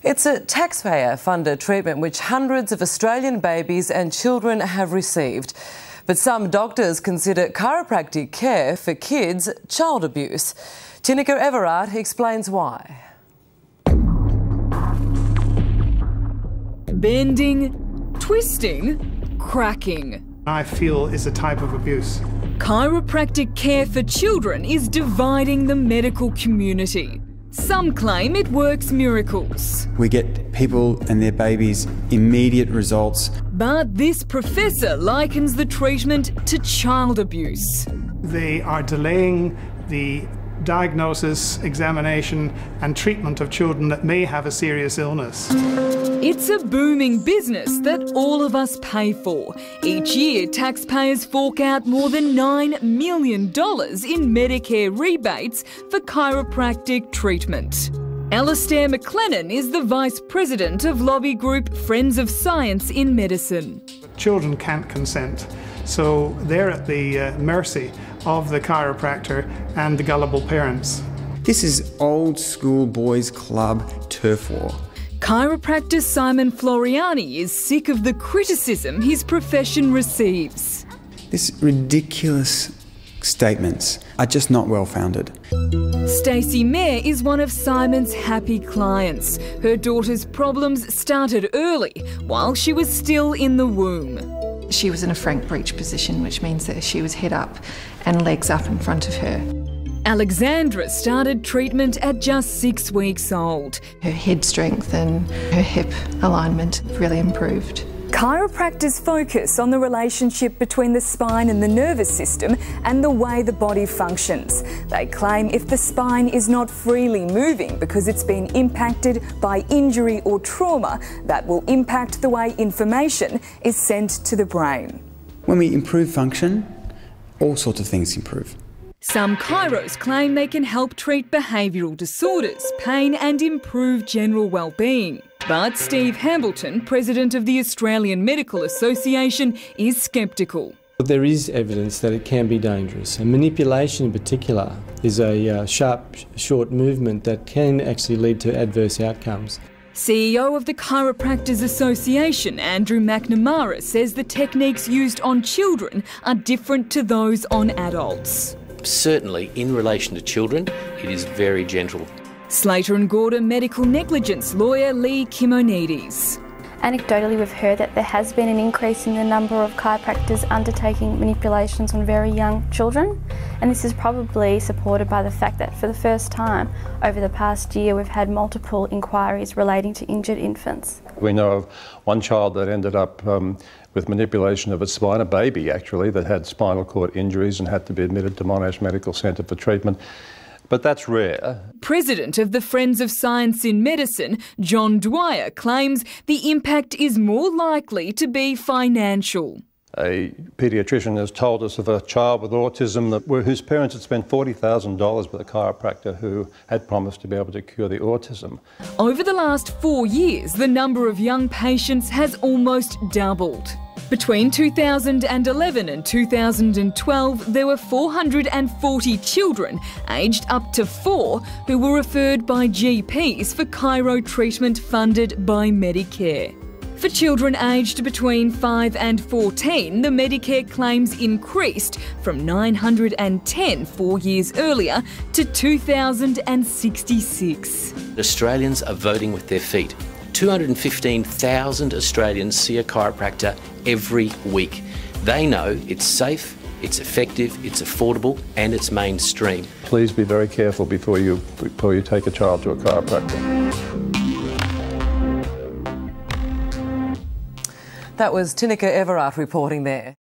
It's a taxpayer-funded treatment which hundreds of Australian babies and children have received. But some doctors consider chiropractic care for kids child abuse. Tinica Everard explains why. Bending, twisting, cracking. I feel is a type of abuse. Chiropractic care for children is dividing the medical community. Some claim it works miracles. We get people and their babies immediate results. But this professor likens the treatment to child abuse. They are delaying the diagnosis, examination and treatment of children that may have a serious illness. It's a booming business that all of us pay for. Each year, taxpayers fork out more than $9 million in Medicare rebates for chiropractic treatment. Alistair McLennan is the Vice President of lobby group Friends of Science in Medicine. Children can't consent, so they're at the mercy of the chiropractor and the gullible parents. This is old school boys club turf war. Chiropractor Simon Floreani is sick of the criticism his profession receives. These ridiculous statements are just not well founded. Stacey Mayer is one of Simon's happy clients. Her daughter's problems started early, while she was still in the womb. She was in a frank breech position, which means that she was head up and legs up in front of her. Alexandra started treatment at just 6 weeks old. Her head strength and her hip alignment really improved. Chiropractors focus on the relationship between the spine and the nervous system and the way the body functions. They claim if the spine is not freely moving because it's been impacted by injury or trauma, that will impact the way information is sent to the brain. When we improve function, all sorts of things improve. Some chiros claim they can help treat behavioural disorders, pain and improve general well-being. But Steve Hambleton, President of the Australian Medical Association, is sceptical. There is evidence that it can be dangerous, and manipulation in particular is a sharp, short movement that can actually lead to adverse outcomes. CEO of the Chiropractors Association, Andrew McNamara, says the techniques used on children are different to those on adults. Certainly, in relation to children, it is very gentle. Slater and Gordon medical negligence lawyer Lee Kimonides. Anecdotally, we've heard that there has been an increase in the number of chiropractors undertaking manipulations on very young children, and this is probably supported by the fact that for the first time over the past year we've had multiple inquiries relating to injured infants. We know of one child that ended up with manipulation of its spine, a baby actually, that had spinal cord injuries and had to be admitted to Monash Medical Centre for treatment. But that's rare. President of the Friends of Science in Medicine, John Dwyer, claims the impact is more likely to be financial. A paediatrician has told us of a child with autism whose parents had spent $40,000 with a chiropractor who had promised to be able to cure the autism. Over the last 4 years, the number of young patients has almost doubled. Between 2011 and 2012, there were 440 children aged up to 4 who were referred by GPs for chiro treatment funded by Medicare. For children aged between 5 and 14, the Medicare claims increased from 910 4 years earlier to 2,066. Australians are voting with their feet. 215,000 Australians see a chiropractor every week. They know it's safe, it's effective, it's affordable and it's mainstream. Please be very careful before you take a child to a chiropractor. That was Tinica Everard reporting there.